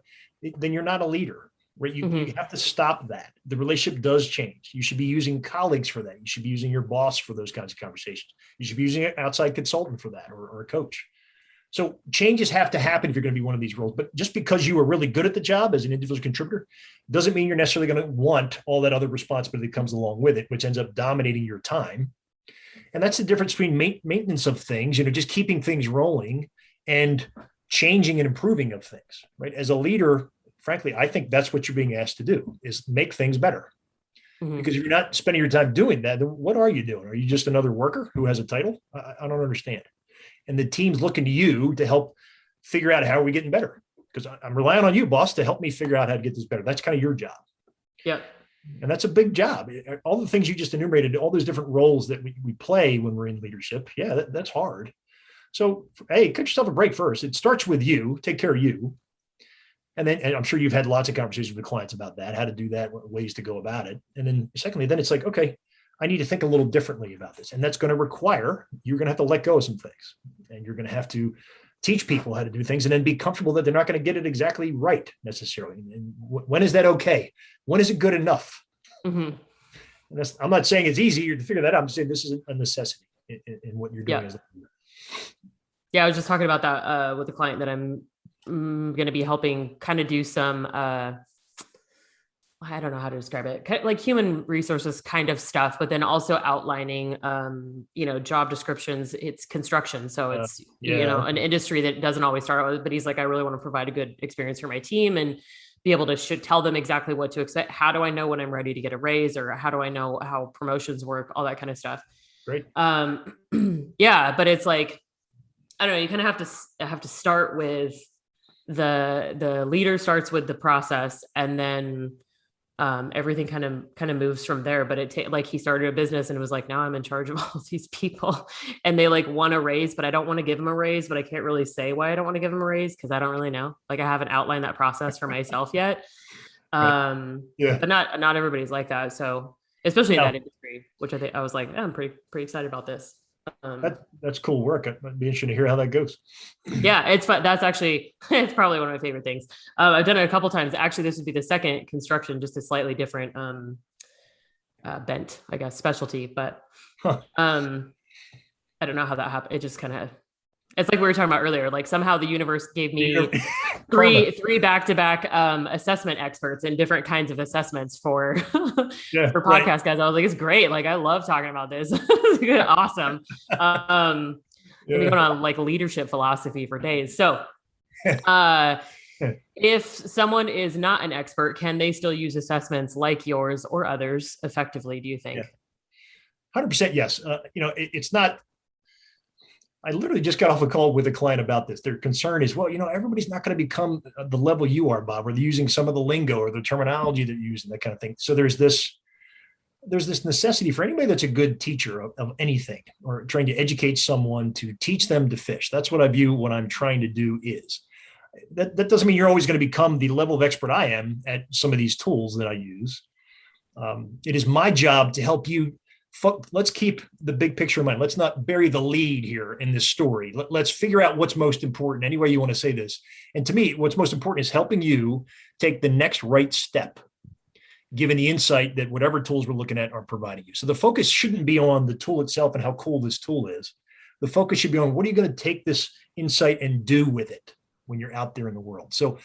then you're not a leader, right? You have to stop that. The relationship does change. You should be using colleagues for that. You should be using your boss for those kinds of conversations. You should be using an outside consultant for that, or a coach. So changes have to happen if you're going to be one of these roles. But just because you are really good at the job as an individual contributor doesn't mean you're necessarily going to want all that other responsibility that comes along with it, which ends up dominating your time. And that's the difference between maintenance of things, just keeping things rolling, and changing and improving of things, right? As a leader, frankly, I think that's what you're being asked to do, is make things better. Because if you're not spending your time doing that, then what are you doing? Are you just another worker who has a title? I don't understand. And the team's looking to you to help figure out how are we getting better, because I'm relying on you, boss, to help me figure out how to get this better. That's kind of your job. Yeah. And that's a big job. All the things you just enumerated, all those different roles that we play when we're in leadership. Yeah, that's hard. So, hey, cut yourself a break first. It starts with you. Take care of you. And I'm sure you've had lots of conversations with clients about that, how to do that, ways to go about it. And then secondly, then it's like, okay, I need to think a little differently about this. And that's going to require, you're going to have to let go of some things, and you're going to have to teach people how to do things, and then be comfortable that they're not going to get it exactly right necessarily. And when is that okay? When is it good enough? And I'm not saying it's easy to figure that out. I'm saying this is a necessity in what you're doing. Yeah. I was just talking about that with a client that I'm going to be helping kind of do some, I don't know how to describe it, like human resources kind of stuff, but then also outlining, job descriptions. It's construction. So it's, an industry that doesn't always start with, but he's like, I really want to provide a good experience for my team and be able to tell them exactly what to expect. How do I know when I'm ready to get a raise, or how do I know how promotions work? All that kind of stuff. Great. But it's like, I don't know, you kind of have to start with the leader starts with the process, and then everything kind of moves from there. But like he started a business and it was like, now I'm in charge of all these people, and they like want a raise, but I don't want to give them a raise, but I can't really say why I don't want to give them a raise, because I don't really know. Like, I haven't outlined that process for myself yet. But not everybody's like that. So especially in that industry, which I was like, I'm pretty excited about this. That's cool work. I'd be interested to hear how that goes. Yeah, it's fun. That's actually, it's probably one of my favorite things. I've done it a couple times. Actually, this would be the second construction, just a slightly different bent, I guess, specialty. But I don't know how that happened. It just kind of, it's like we were talking about earlier. Like somehow the universe gave me three back-to-back assessment experts in different kinds of assessments for podcast guys. I was like, it's great. Like, I love talking about this. Awesome. Going on like leadership philosophy for days. So if someone is not an expert, can they still use assessments like yours or others effectively, do you think? 100% yes. It's not, I literally just got off a call with a client about this. Their concern is, well, everybody's not going to become the level you are, Bob, or they're using some of the lingo or the terminology that you use and that kind of thing. So there's this necessity for anybody that's a good teacher of anything, or trying to educate someone to teach them to fish. That's what I view what I'm trying to do is. That doesn't mean you're always going to become the level of expert I am at some of these tools that I use. It is my job to help you. Let's keep the big picture in mind. Let's not bury the lead here in this story. Let's figure out what's most important, any way you want to say this. And to me, what's most important is helping you take the next right step, given the insight that whatever tools we're looking at are providing you. So the focus shouldn't be on the tool itself and how cool this tool is. The focus should be on, what are you going to take this insight and do with it when you're out there in the world? So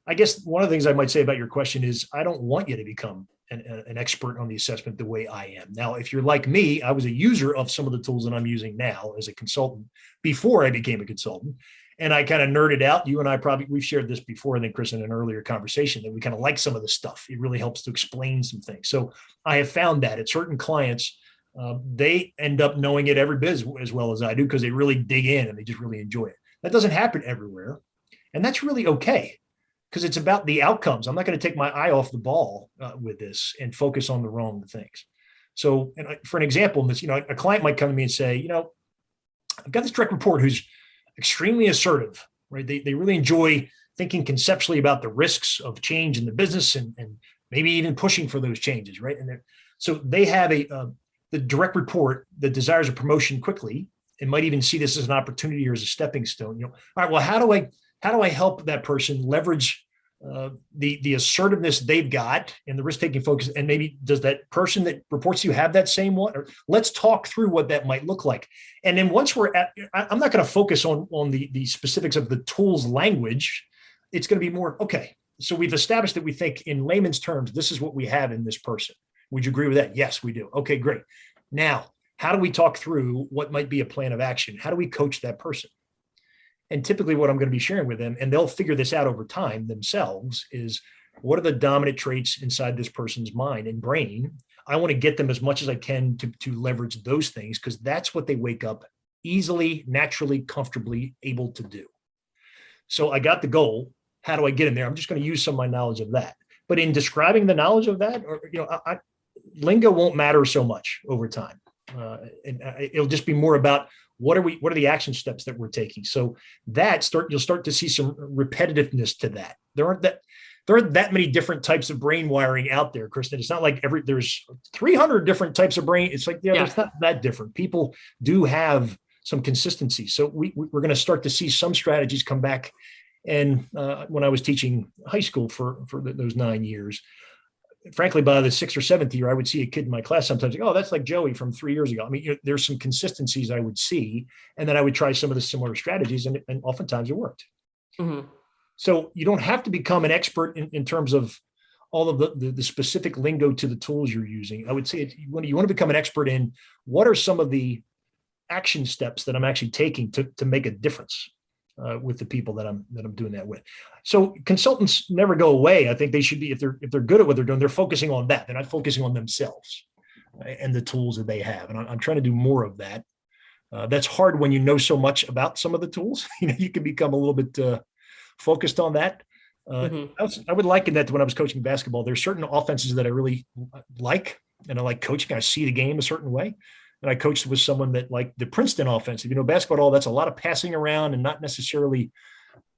I guess one of the things I might say about your question is, I don't want you to become an expert on the assessment the way I am. Now, if you're like me, I was a user of some of the tools that I'm using now as a consultant before I became a consultant. And I kind of nerded out. You and I we've shared this before, I think, Chris, in an earlier conversation, that we kind of like some of the stuff. It really helps to explain some things. So I have found that at certain clients, they end up knowing it every bit as well as I do, because they really dig in and they just really enjoy it. That doesn't happen everywhere. And that's really okay, because it's about the outcomes. I'm not going to take my eye off the ball with this and focus on the wrong things. So, for an example, this, a client might come to me and say, I've got this direct report who's extremely assertive, right? They really enjoy thinking conceptually about the risks of change in the business and maybe even pushing for those changes, right? So they have the direct report that desires a promotion quickly and might even see this as an opportunity or as a stepping stone. All right, well, how do I help that person leverage the assertiveness they've got and the risk-taking focus? And maybe does that person that reports to you have that same one? Or let's talk through what that might look like. And then once I'm not going to focus on the specifics of the tool's language. It's going to be more, okay, so we've established that we think in layman's terms, this is what we have in this person. Would you agree with that? Yes, we do. Okay, great. Now, how do we talk through what might be a plan of action? How do we coach that person? And typically what I'm going to be sharing with them, and they'll figure this out over time themselves, is what are the dominant traits inside this person's mind and brain? I want to get them as much as I can to leverage those things, because that's what they wake up easily, naturally, comfortably able to do. So I got the goal. How do I get in there? I'm just going to use some of my knowledge of that. But in describing the knowledge of that, or lingo won't matter so much over time. It'll just be more about what are the action steps that we're taking. So you'll start to see some repetitiveness to that. There aren't that many different types of brain wiring out there, Kristin. It's not like there's 300 different types of brain. It's like, it's not that different. People do have some consistency. So we're going to start to see some strategies come back. And when I was teaching high school for those 9 years, frankly, by the 6th or 7th year, I would see a kid in my class sometimes like, oh, that's like Joey from 3 years ago. I mean, there's some consistencies I would see, and then I would try some of the similar strategies, and oftentimes it worked. Mm-hmm. So you don't have to become an expert in terms of all of the specific lingo to the tools you're using. I would say you want to become an expert in what are some of the action steps that I'm actually taking to make a difference with the people that I'm doing that with. So consultants never go away. I think they should be, if they're good at what they're doing, they're focusing on that. They're not focusing on themselves and the tools that they have. And I'm trying to do more of that. That's hard when you know so much about some of the tools. You can become a little bit focused on that. I would liken that to when I was coaching basketball. There's certain offenses that I really like, and I like coaching. I see the game a certain way. And I coached with someone that, like the Princeton offense, basketball, that's a lot of passing around and not necessarily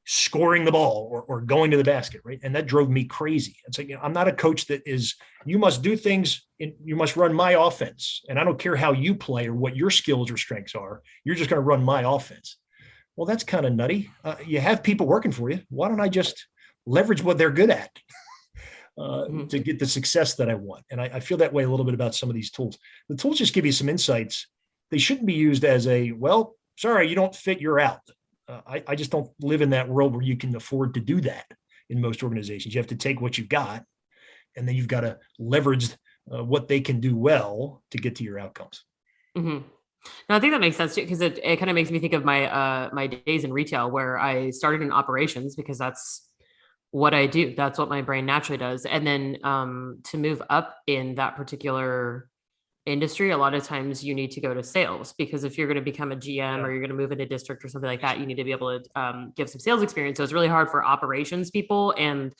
scoring the ball or going to the basket, right? And that drove me crazy. It's like, I'm not a coach that is, you must do things, you must run my offense. And I don't care how you play or what your skills or strengths are. You're just going to run my offense. Well, that's kind of nutty. You have people working for you. Why don't I just leverage what they're good at? To get the success that I want. And I feel that way a little bit about some of these tools. The tools just give you some insights. They shouldn't be used as well, sorry, you don't fit, you're out. I just don't live in that world where you can afford to do that in most organizations. You have to take what you've got, and then you've got to leverage what they can do well to get to your outcomes. Mm-hmm. No, I think that makes sense too, because it kind of makes me think of my days in retail, where I started in operations because that's what I do. That's what my brain naturally does. And then to move up in that particular industry, a lot of times you need to go to sales, because if you're going to become a GM or you're going to move into district or something like that, you need to be able to give some sales experience. So it's really hard for operations people and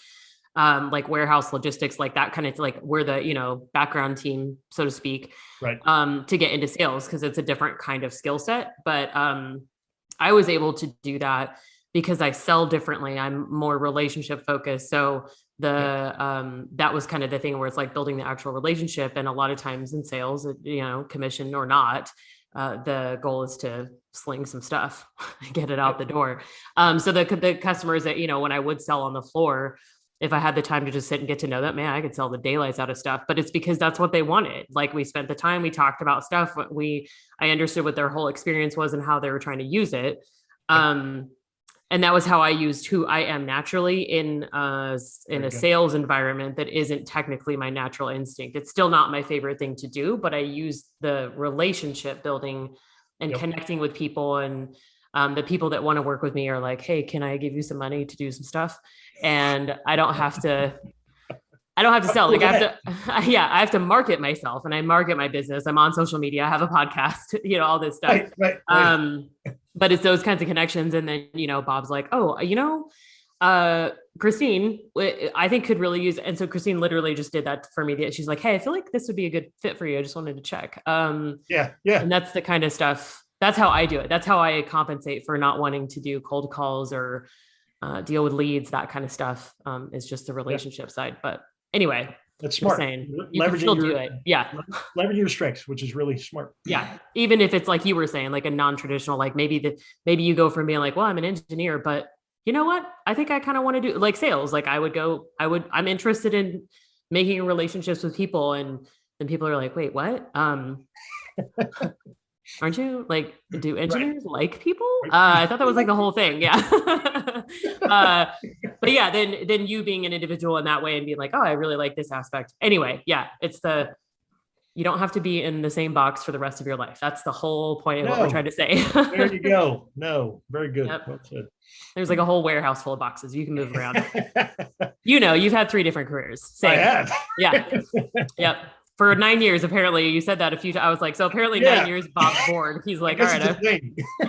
like warehouse logistics, like that kind of, like we're the, background team, so to speak, right. To get into sales, because it's a different kind of skill set. But I was able to do that because I sell differently. I'm more relationship focused. So that was kind of the thing where it's like building the actual relationship. And a lot of times in sales, commission or not, the goal is to sling some stuff, get it out the door. So the customers that, when I would sell on the floor, if I had the time to just sit and get to know that, man, I could sell the daylights out of stuff, but it's because that's what they wanted. Like, we spent the time, we talked about stuff. I understood what their whole experience was and how they were trying to use it. And that was how I used who I am naturally in a sales environment that isn't technically my natural instinct. It's still not my favorite thing to do, but I use the relationship building and connecting with people. And the people that want to work with me are like, hey, can I give you some money to do some stuff? And I don't have to sell. Like, I have to market myself, and I market my business. I'm on social media. I have a podcast, all this stuff. Right. But it's those kinds of connections. And then, Bob's like, oh, Kristin, I think could really use it. And so Kristin literally just did that for me. She's like, hey, I feel like this would be a good fit for you. I just wanted to check. And that's the kind of stuff. That's how I do it. That's how I compensate for not wanting to do cold calls or deal with leads, that kind of stuff, is just the relationship side. But anyway, That's Just smart. saying, you can still do it. Yeah. Leveraging your strengths, which is really smart. Yeah. Even if it's like you were saying, like a non-traditional, like maybe you go from being like, well, I'm an engineer, but you know what? I think I kind of want to do like sales. Like I'm interested in making relationships with people. And then people are like, wait, what? Aren't you like, do engineers like people? I thought that was like the whole thing. Yeah. But yeah, then you being an individual in that way and being like, oh, I really like this aspect. Anyway, yeah, you don't have to be in the same box for the rest of your life. That's the whole point of what we're trying to say. There you go. No, very good. Yep. Well said. There's like a whole warehouse full of boxes. You can move around. You've had 3 different careers. Same. I have. Yeah. Yep. For 9 years, apparently, you said that a few times. I was like, so apparently 9 years, Bob's bored. He's like, all right,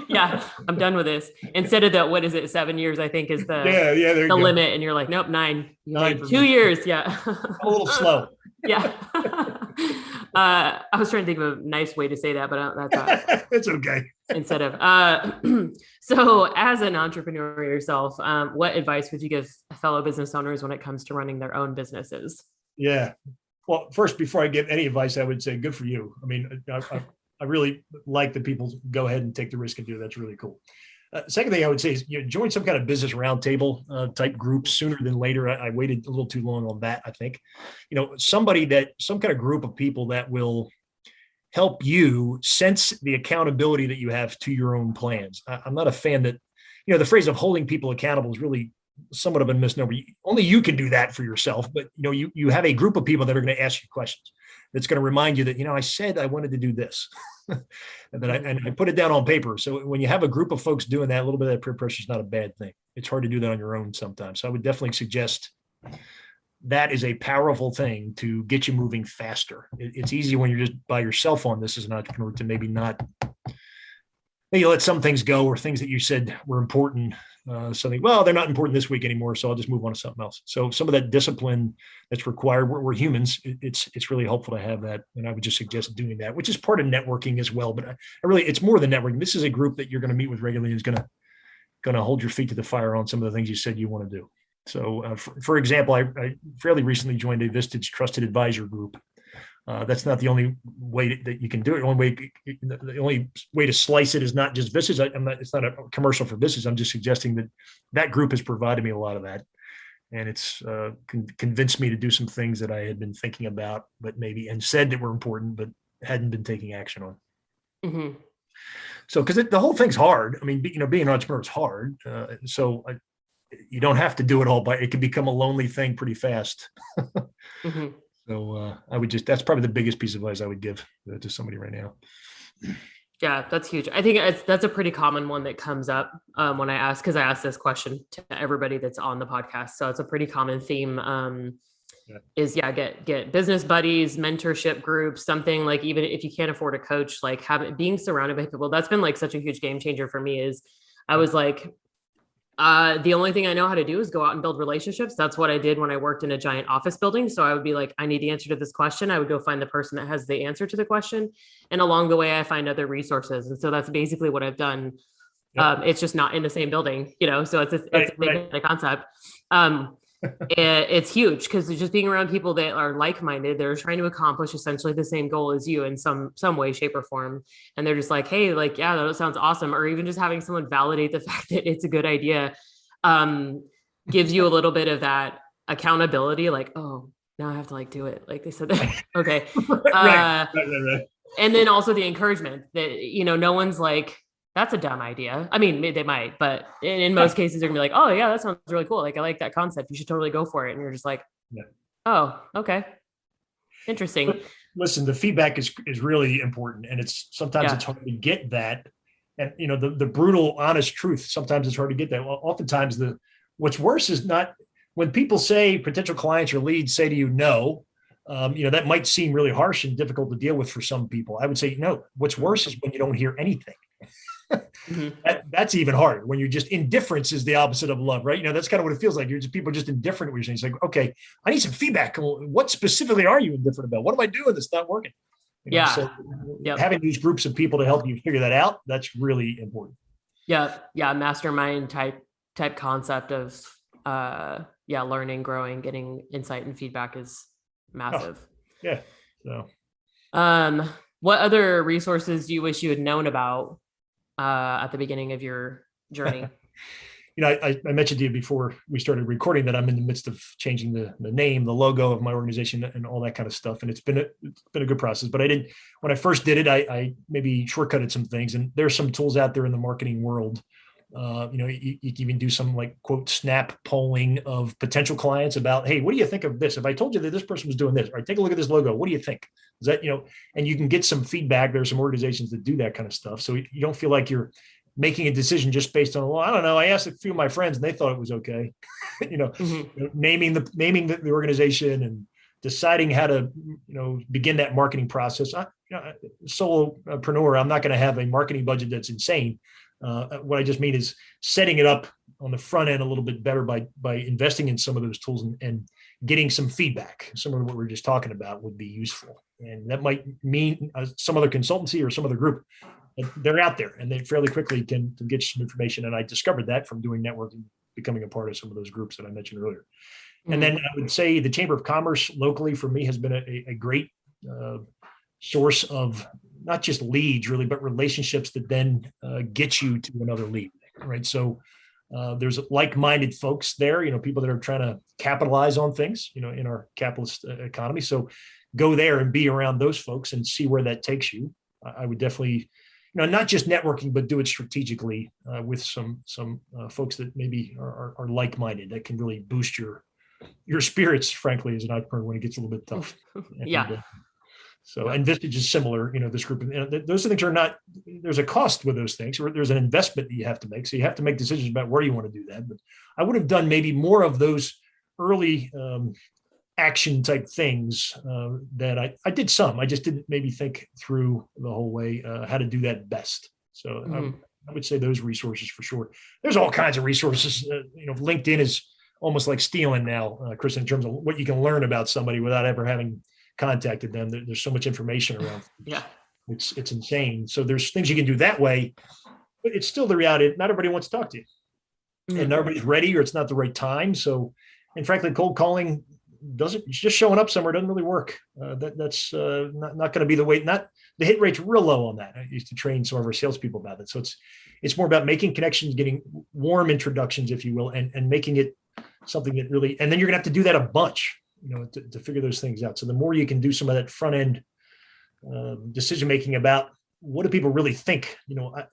yeah, I'm done with this. Instead of the, what is it, 7 years, I think is the limit. And you're like, nope, 9. 2 years. Yeah. A little slow. Yeah. I was trying to think of a nice way to say that, but that's not. It's okay. Instead of, so as an entrepreneur yourself, what advice would you give fellow business owners when it comes to running their own businesses? Yeah. Well, first, before I give any advice, I would say good for you. I mean, I really like that people go ahead and take the risk and do it. That's really cool. Second thing I would say is join some kind of business roundtable type group sooner than later. I waited a little too long on that, I think. Some kind of group of people that will help you sense the accountability that you have to your own plans. I'm not a fan that, the phrase of holding people accountable is really somewhat of a misnomer. Only you can do that for yourself, but you have a group of people that are going to ask you questions. That's going to remind you that, I said I wanted to do this. and I put it down on paper. So when you have a group of folks doing that, a little bit of that peer pressure is not a bad thing. It's hard to do that on your own sometimes. So I would definitely suggest that is a powerful thing to get you moving faster. It's easy when you're just by yourself on this as an entrepreneur to maybe let some things go, or things that you said were important. They're not important this week anymore, so I'll just move on to something else. So some of that discipline that's required, we're humans. It's really helpful to have that. And I would just suggest doing that, which is part of networking as well. But it's more than networking. This is a group that you're going to meet with regularly and is going to hold your feet to the fire on some of the things you said you want to do. So for example, I fairly recently joined a Vistage Trusted Advisor group. That's not the only way that you can do it. The only way to slice it is not just Vistage. It's not a commercial for Vistage. I'm just suggesting that group has provided me a lot of that, and it's convinced me to do some things that I had been thinking about, and said that were important, but hadn't been taking action on. Mm-hmm. So, because the whole thing's hard. I mean, being an entrepreneur is hard. You don't have to do it all, but it can become a lonely thing pretty fast. Mm-hmm. So that's probably the biggest piece of advice I would give to somebody right now. Yeah, that's huge. I think that's a pretty common one that comes up when I ask this question to everybody that's on the podcast. So it's a pretty common theme get business buddies, mentorship groups, something like, even if you can't afford a coach, like being surrounded by people. That's been like such a huge game changer for me. Is I was like, the only thing I know how to do is go out and build relationships. That's what I did when I worked in a giant office building. So I would be like, I need the answer to this question. I would go find the person that has the answer to the question. And along the way, I find other resources. And so that's basically what I've done. Yep. It's just not in the same building, so it's a concept. It's huge because just being around people that are like-minded, they're trying to accomplish essentially the same goal as you in some way, shape, or form. And they're just like, hey, like, yeah, that sounds awesome. Or even just having someone validate the fact that it's a good idea gives you a little bit of that accountability. Like, oh, now I have to do it. Like they said that. Okay. Right. And then also the encouragement that, no one's like, that's a dumb idea. I mean, they might, but in most cases, they're gonna be like, oh yeah, that sounds really cool. Like, I like that concept. You should totally go for it. And you're just like, oh, okay. Interesting. But listen, the feedback is really important. And sometimes it's hard to get that. And, the brutal, honest truth, sometimes it's hard to get that. Well, oftentimes what's worse is not when people say, potential clients or leads say to you, no, that might seem really harsh and difficult to deal with for some people. I would say, no, what's worse is when you don't hear anything. Mm-hmm. That's even harder. When you're just indifference is the opposite of love, right? That's kind of what it feels like. People are just indifferent. What you're saying, it's like, okay, I need some feedback. What specifically are you indifferent about? What am I doing that's not working? So having these groups of people to help you figure that out, that's really important. Yeah. Mastermind type concept of learning, growing, getting insight and feedback is Oh, Massive. yeah. So, Um, what other resources do you wish you had known about at the beginning of your journey? I mentioned to you before we started recording that I'm in the midst of changing the name, the logo of my organization, and all that kind of stuff. And it's been a good process. But when I first did it, I maybe shortcutted some things. And there's some tools out there in the marketing world. You can even do some like quote snap polling of potential clients about, hey, what do you think of this? If I told you that this person was doing this, all right, take a look at this logo. What do you think? Is that, and you can get some feedback. There's some organizations that do that kind of stuff. So you don't feel like you're making a decision just based on, well, I don't know. I asked a few of my friends and they thought it was okay. Mm-hmm. Naming the organization and deciding how to, begin that marketing process. Solopreneur, I'm not going to have a marketing budget that's insane. What I just mean is setting it up on the front end a little bit better by investing in some of those tools and getting some feedback. Some of what we were just talking about would be useful. And that might mean some other consultancy or some other group. They're out there and they fairly quickly can get you some information. And I discovered that from doing networking, becoming a part of some of those groups that I mentioned earlier. And then I would say the Chamber of Commerce locally for me has been a great source of not just leads really, but relationships that then get you to another lead, right? So there's like-minded folks there, people that are trying to capitalize on things, in our capitalist economy. So go there and be around those folks and see where that takes you. I would definitely, not just networking, but do it strategically with some folks that maybe are like-minded that can really boost your spirits, frankly, as an entrepreneur when it gets a little bit tough. Yeah. And Vistage is similar, this group, those things are not, there's a cost with those things, or there's an investment that you have to make. So you have to make decisions about where you want to do that. But I would have done maybe more of those early action type things that I did some. I just didn't maybe think through the whole way how to do that best. So I would say those resources for sure. There's all kinds of resources. LinkedIn is almost like stealing now, Kristin, in terms of what you can learn about somebody without ever having contacted them. There's so much information around. Yeah. It's insane. So there's things you can do that way, but it's still the reality. Not everybody wants to talk to you and not everybody's ready, or it's not the right time. So, and frankly, cold calling just showing up somewhere doesn't really work. That's not going to be the way, the hit rate's real low on that. I used to train some of our salespeople about it. So it's more about making connections, getting warm introductions, if you will, and making it something that really, and then you're gonna have to do that a bunch, to figure those things out. So the more you can do some of that front end decision-making about what do people really think,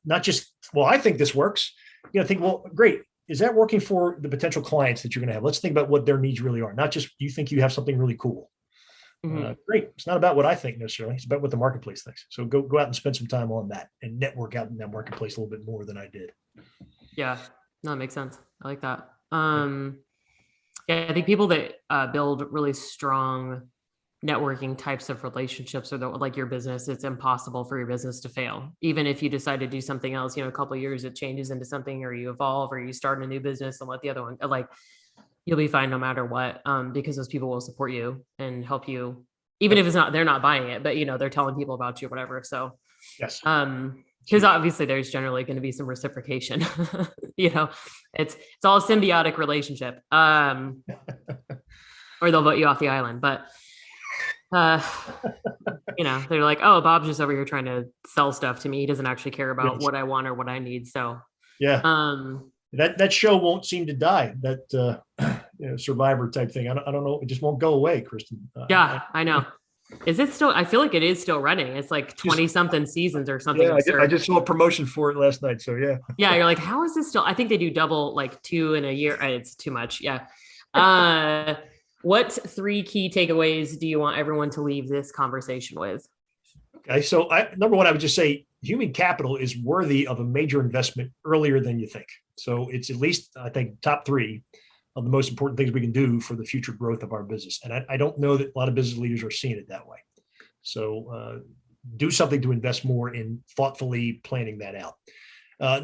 not just, well, I think this works, think, well, great. Is that working for the potential clients that you're going to have? Let's think about what their needs really are. Not just, you think you have something really cool. Great. It's not about what I think necessarily. It's about what the marketplace thinks. So go out and spend some time on that and network out in that marketplace a little bit more than I did. Yeah, no, it makes sense. I like that. Yeah, I think people that build really strong networking types of relationships, or like your business, it's impossible for your business to fail. Even if you decide to do something else, a couple of years, it changes into something, or you evolve, or you start a new business and let the other one, like, you'll be fine no matter what, because those people will support you and help you, even if they're not buying it, but they're telling people about you or whatever. So yes, because obviously there's generally going to be some reciprocation. It's all a symbiotic relationship, or they'll vote you off the island. But they're like, oh, Bob's just over here trying to sell stuff to me. He doesn't actually care about what I want or what I need. So that show won't seem to die. That Survivor type thing. I don't know. It just won't go away, Kristin. I know. Is it still? I feel like it is still running. It's like 20 something seasons or something. Yeah, I just saw a promotion for it last night. So yeah. Yeah, you're like, how is this still? I think they do double, like 2 in a year. It's too much. Yeah. What 3 key takeaways do you want everyone to leave this conversation with? Okay, so number one, I would just say human capital is worthy of a major investment earlier than you think. So it's at least, I think, top 3 of the most important things we can do for the future growth of our business. And I don't know that a lot of business leaders are seeing it that way. So do something to invest more in thoughtfully planning that out.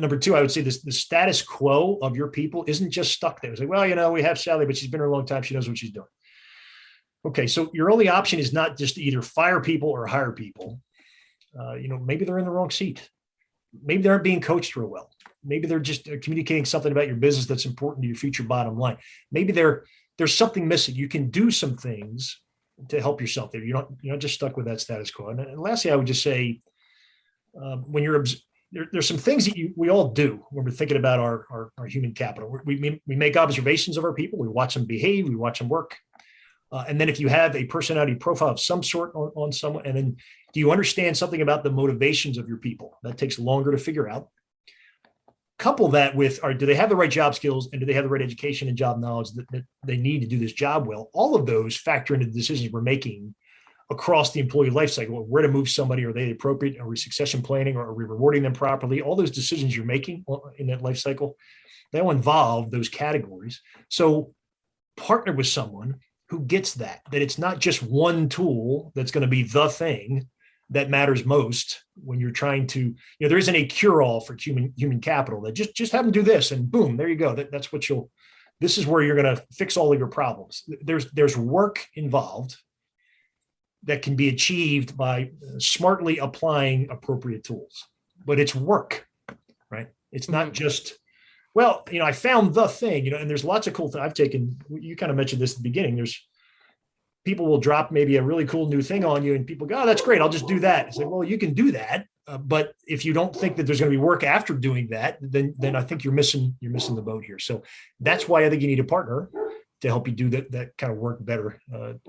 Number 2, I would say the status quo of your people isn't just stuck there. It's like, well, we have Sally, but she's been here a long time. She knows what she's doing. Okay, so your only option is not just to either fire people or hire people. Maybe they're in the wrong seat. Maybe they aren't being coached real well. Maybe they're just communicating something about your business that's important to your future bottom line. Maybe there's something missing. You can do some things to help yourself there. You're not just stuck with that status quo. And lastly, I would just say, when there's some things that we all do when we're thinking about our human capital. We make observations of our people. We watch them behave. We watch them work. And then if you have a personality profile of some sort on someone, and then do you understand something about the motivations of your people? That takes longer to figure out. Couple that with, do they have the right job skills, and do they have the right education and job knowledge that they need to do this job well? All of those factor into the decisions we're making across the employee life cycle. Where to move somebody? Are they appropriate? Are we succession planning? Or are we rewarding them properly? All those decisions you're making in that life cycle, they all involve those categories. So partner with someone who gets that it's not just one tool that's going to be the thing that matters most when you're trying to, there isn't a cure-all for human capital that just have them do this and boom, there you go. That's what this is where you're going to fix all of your problems. There's work involved that can be achieved by smartly applying appropriate tools, but it's work, right? It's not just, I found the thing, and there's lots of cool things I've taken. You kind of mentioned this at the beginning. People will drop maybe a really cool new thing on you and people go, oh, that's great. I'll just do that. It's like, well, you can do that. But if you don't think that there's going to be work after doing that, then I think you're missing the boat here. So that's why I think you need a partner to help you do that kind of work better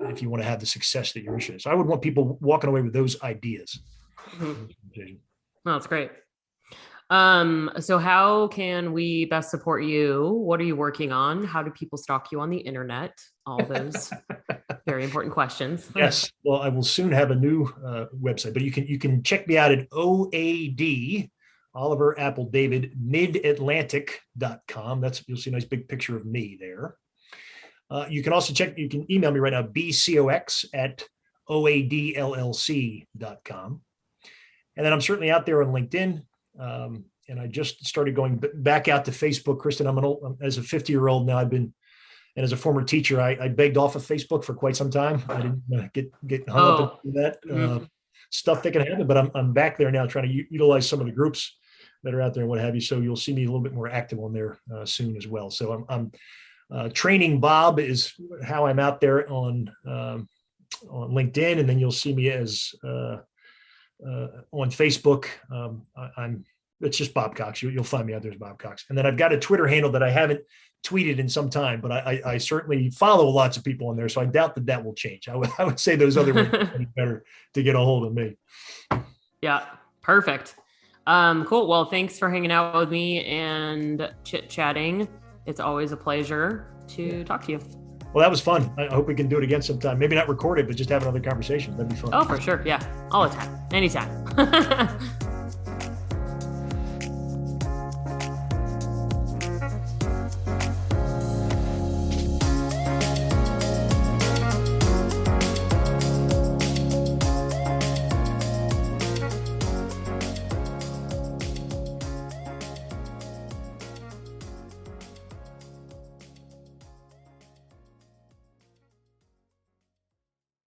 if you want to have the success that you're interested in. So I would want people walking away with those ideas. Mm-hmm. Well, that's great. So how can we best support you? What are you working on? How do people stalk you on the internet? All those very important questions. Yes. Well, I will soon have a new website, but you can check me out at OAD, Oliver Apple David, midatlantic.com. You'll see a nice big picture of me there. You can also you can email me right now, bcox@oadllc.com. And then I'm certainly out there on LinkedIn. And I just started going back out to Facebook. Kristin, as a 50-year-old now, and as a former teacher, I begged off of Facebook for quite some time. I didn't get hung up in that stuff that can happen, but I'm back there now trying to utilize some of the groups that are out there and what have you. So you'll see me a little bit more active on there soon as well. So I'm training Bob is how I'm out there on LinkedIn, and then you'll see me as on Facebook. It's just Bob Cox. You'll find me out there as Bob Cox. And then I've got a Twitter handle that I haven't tweeted in some time, but I certainly follow lots of people on there. So I doubt that will change. I would say those other ones are better to get a hold of me. Yeah, perfect. Cool. Well, thanks for hanging out with me and chit-chatting. It's always a pleasure to talk to you. Well, that was fun. I hope we can do it again sometime. Maybe not record it, but just have another conversation. That'd be fun. Oh, for sure. Yeah. All the time. Anytime.